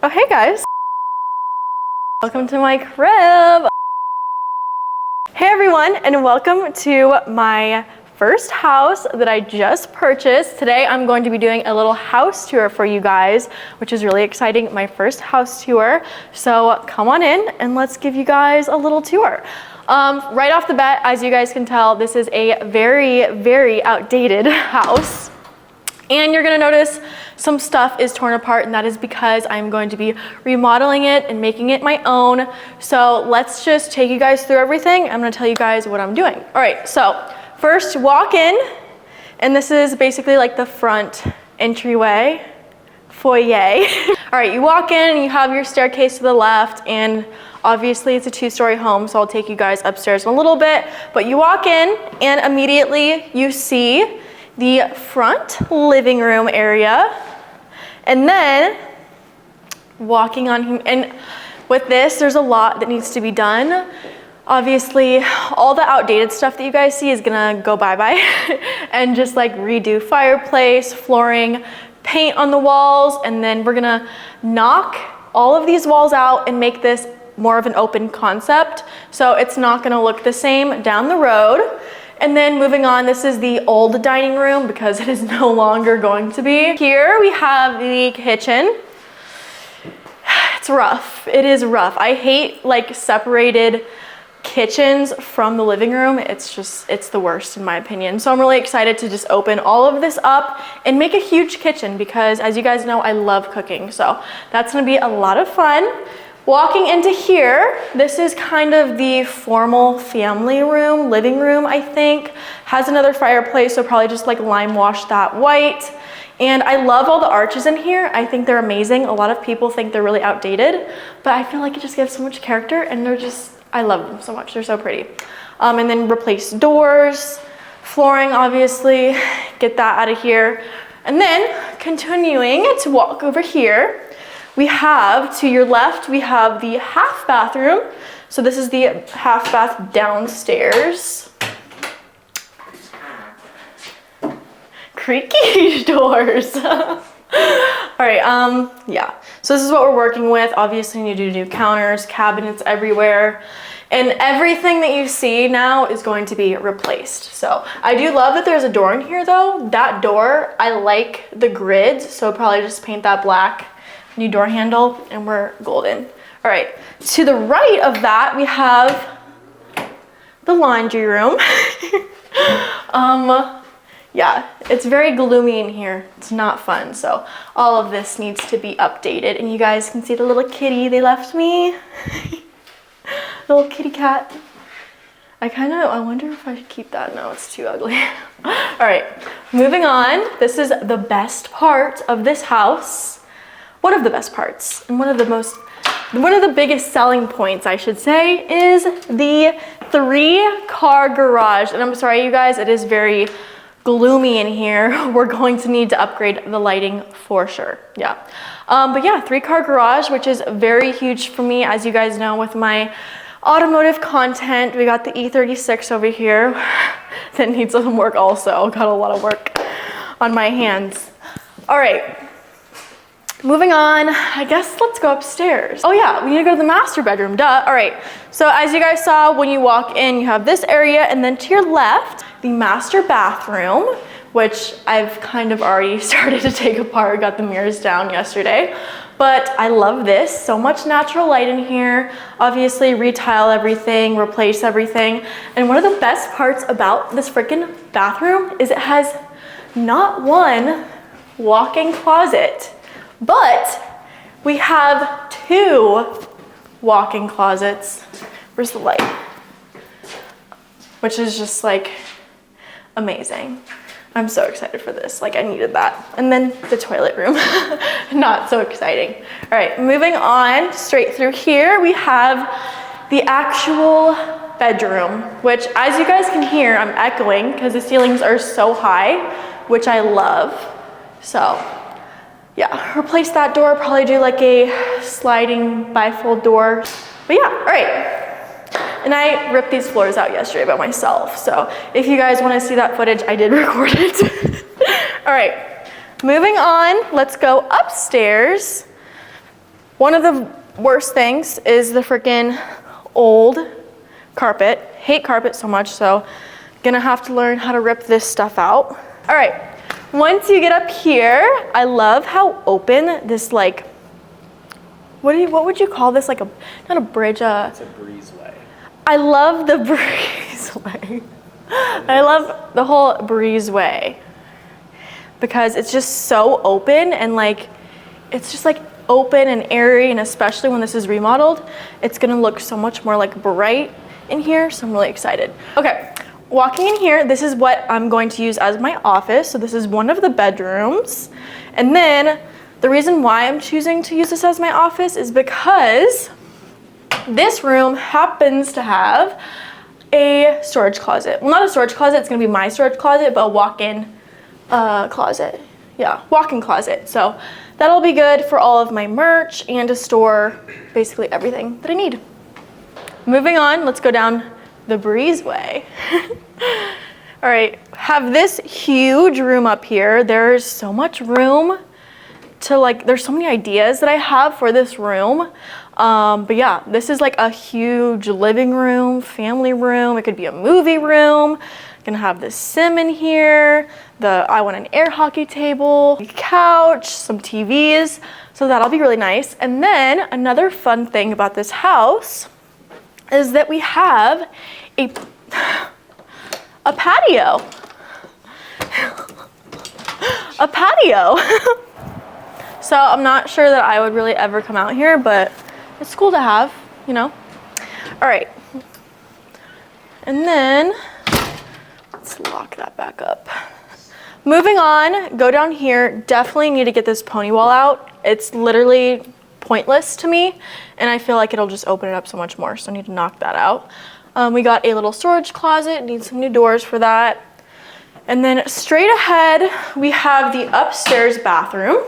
Oh, hey guys. Welcome to my crib. Hey everyone, and welcome to my first house that I just purchased. Today I'm going to be doing a little house tour for you guys, which is really exciting, my first house tour. So come on in and let's give you guys a little tour. Right off the bat, as you guys can tell, this is a very, very outdated house. And you're gonna notice some stuff is torn apart, and that is because I'm going to be remodeling it and making it my own. So let's just take you guys through everything. I'm gonna tell you guys what I'm doing. All right, so first walk in, and this is basically like the front entryway, foyer. All right, you walk in and you have your staircase to the left, and obviously it's a 2-story home, so I'll take you guys upstairs in a little bit. But you walk in and immediately you see the front living room area, and then walking on, and with this, there's a lot that needs to be done. Obviously, all the outdated stuff that you guys see is gonna go bye-bye and just like redo fireplace, flooring, paint on the walls, and then we're gonna knock all of these walls out and make this more of an open concept. So it's not gonna look the same down the road. And then moving on, this is the old dining room because it is no longer going to be. Here we have the kitchen. It's rough, it is rough. I hate like separated kitchens from the living room. It's the worst in my opinion. So I'm really excited to just open all of this up and make a huge kitchen because as you guys know, I love cooking. So that's gonna be a lot of fun. Walking into here, this is kind of the formal family room, living room, I think. Has another fireplace, so probably just like lime wash that white. And I love all the arches in here. I think they're amazing. A lot of people think they're really outdated, but I feel like it just gives so much character, and I love them so much. They're so pretty. And then replace doors, flooring, obviously, get that out of here. And then continuing to walk over here, we have, to your left, we have the half bathroom. So this is the half bath downstairs. Creaky doors. All right, yeah. So this is what we're working with. Obviously, you need to do new counters, cabinets everywhere. And everything that you see now is going to be replaced. So I do love that there's a door in here though. That door, I like the grids, so probably just paint that black. New door handle, and we're golden. All right, to the right of that, we have the laundry room. Yeah, it's very gloomy in here. It's not fun, so all of this needs to be updated, and you guys can see the little kitty they left me. Little kitty cat. I wonder if I should keep that. No, it's too ugly. All right, moving on. This is the best part of this house. One of the best parts, and one of the biggest selling points, I should say, is the 3-car garage. And I'm sorry, you guys, it is very gloomy in here. We're going to need to upgrade the lighting for sure. Yeah. But yeah, 3-car garage, which is very huge for me, as you guys know, with my automotive content. We got the E36 over here that needs some work also. Got a lot of work on my hands. All right. Moving on, I guess let's go upstairs. Oh yeah, we need to go to the master bedroom, duh. All right, so as you guys saw, when you walk in, you have this area, and then to your left, the master bathroom, which I've kind of already started to take apart, got the mirrors down yesterday. But I love this, so much natural light in here. Obviously, retile everything, replace everything. And one of the best parts about this freaking bathroom is it has not one walk-in closet, but we have 2 walk-in closets. Where's the light? Which is just like amazing. I'm so excited for this. Like I needed that. And then the toilet room, not so exciting. All right, moving on straight through here, we have the actual bedroom, which as you guys can hear, I'm echoing because the ceilings are so high, which I love. So yeah, replace that door, probably do like a sliding bifold door. But yeah, all right. And I ripped these floors out yesterday by myself. So if you guys want to see that footage, I did record it. All right, moving on, let's go upstairs. One of the worst things is the freaking old carpet. Hate carpet so much, so gonna have to learn how to rip this stuff out. All right, once you get up here, I love how open this, like, what would you call this? Like not a bridge, It's a breezeway. I love the breezeway. I love the whole breezeway because it's just so open and like, it's just like open and airy, and especially when this is remodeled, it's gonna look so much more like bright in here, so I'm really excited. Okay, walking in here, this is what I'm going to use as my office. So this is one of the bedrooms. And then the reason why I'm choosing to use this as my office is because this room happens to have a storage closet. Well, not a storage closet, it's gonna be my storage closet, but a walk-in closet. Yeah, walk-in closet. So that'll be good for all of my merch and to store basically everything that I need. Moving on, let's go down the breezeway. All right, have this huge room up here. There's so much room to like, there's so many ideas that I have for this room. But yeah, this is like a huge living room, family room. It could be a movie room. Gonna have the sim in here. I want an air hockey table, a couch, some TVs. So that'll be really nice. And then another fun thing about this house is that we have a patio. A patio. So I'm not sure that I would really ever come out here, but it's cool to have, you know? All right. And then let's lock that back up. Moving on, go down here. Definitely need to get this pony wall out. It's literally pointless to me, and I feel like it'll just open it up so much more, so I need to knock that out. We got a little storage closet, need some new doors for that. And then straight ahead, we have the upstairs bathroom.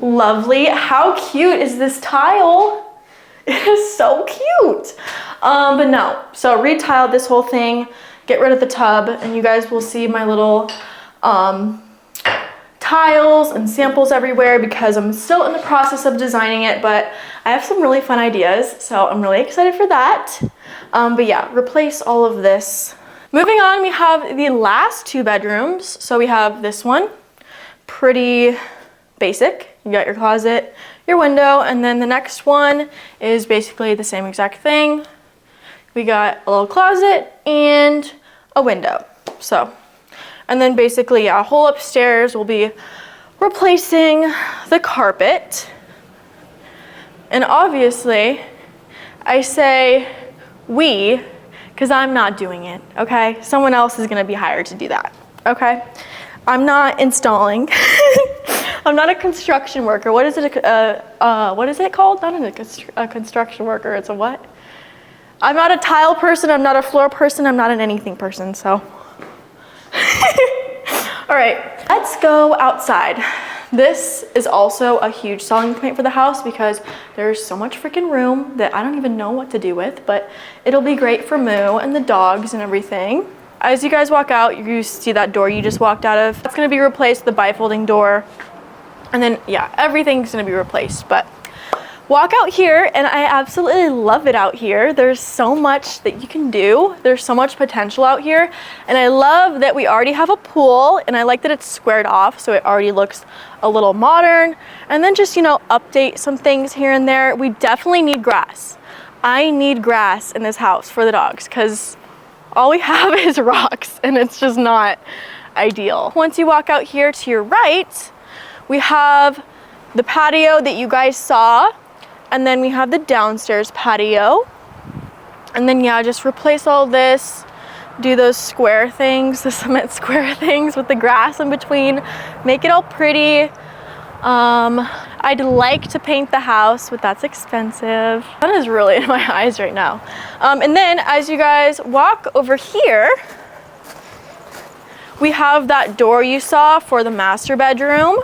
Lovely. How cute is this tile? It is so cute. But no, so retiled this whole thing, get rid of the tub, and you guys will see my little tiles and samples everywhere because I'm still in the process of designing it, but I have some really fun ideas, so I'm really excited for that. But yeah, replace all of this. Moving on, we have the last two bedrooms. So we have this one, pretty basic. You got your closet, your window, and then the next one is basically the same exact thing. We got a little closet and a window. So, and then basically a whole upstairs will be replacing the carpet. And obviously, I say we, because I'm not doing it, okay? Someone else is gonna be hired to do that, okay? I'm not installing. I'm not a construction worker. What is it? What is it called? Not a construction worker. It's a what? I'm not a tile person. I'm not a floor person. I'm not an anything person. So, all right, let's go outside. This is also a huge selling point for the house because there's so much freaking room that I don't even know what to do with, but it'll be great for Moo and the dogs and everything. As you guys walk out, you see that door you just walked out of. That's gonna be replaced with the bifolding door. And then, yeah, everything's gonna be replaced. But walk out here, and I absolutely love it out here. There's so much that you can do. There's so much potential out here. And I love that we already have a pool, and I like that it's squared off, so it already looks a little modern. And then just, you know, update some things here and there. We definitely need grass. I need grass in this house for the dogs, because all we have is rocks, and it's just not ideal. Once you walk out here to your right, we have the patio that you guys saw, and then we have the downstairs patio. And then yeah, just replace all this, do those square things, the cement square things with the grass in between, make it all pretty. I'd like to paint the house, but that's expensive. That is really in my eyes right now. And then as you guys walk over here, we have that door you saw for the master bedroom.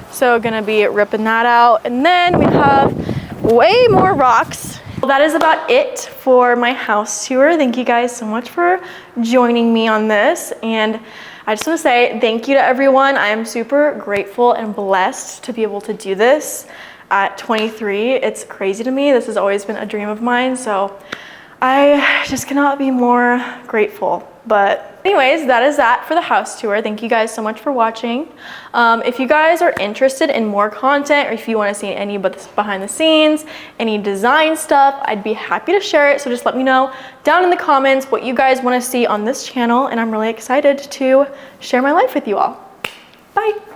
So gonna be ripping that out. And then we have way more rocks. Well, that is about it for my house tour. Thank you guys so much for joining me on this. And I just want to say thank you to everyone. I am super grateful and blessed to be able to do this. at 23. It's crazy to me. This has always been a dream of mine, so I just cannot be more grateful. But anyways, that is that for the house tour. Thank you guys so much for watching. If you guys are interested in more content, or if you want to see any behind the scenes, any design stuff, I'd be happy to share it. So just let me know down in the comments what you guys want to see on this channel, and I'm really excited to share my life with you all. Bye.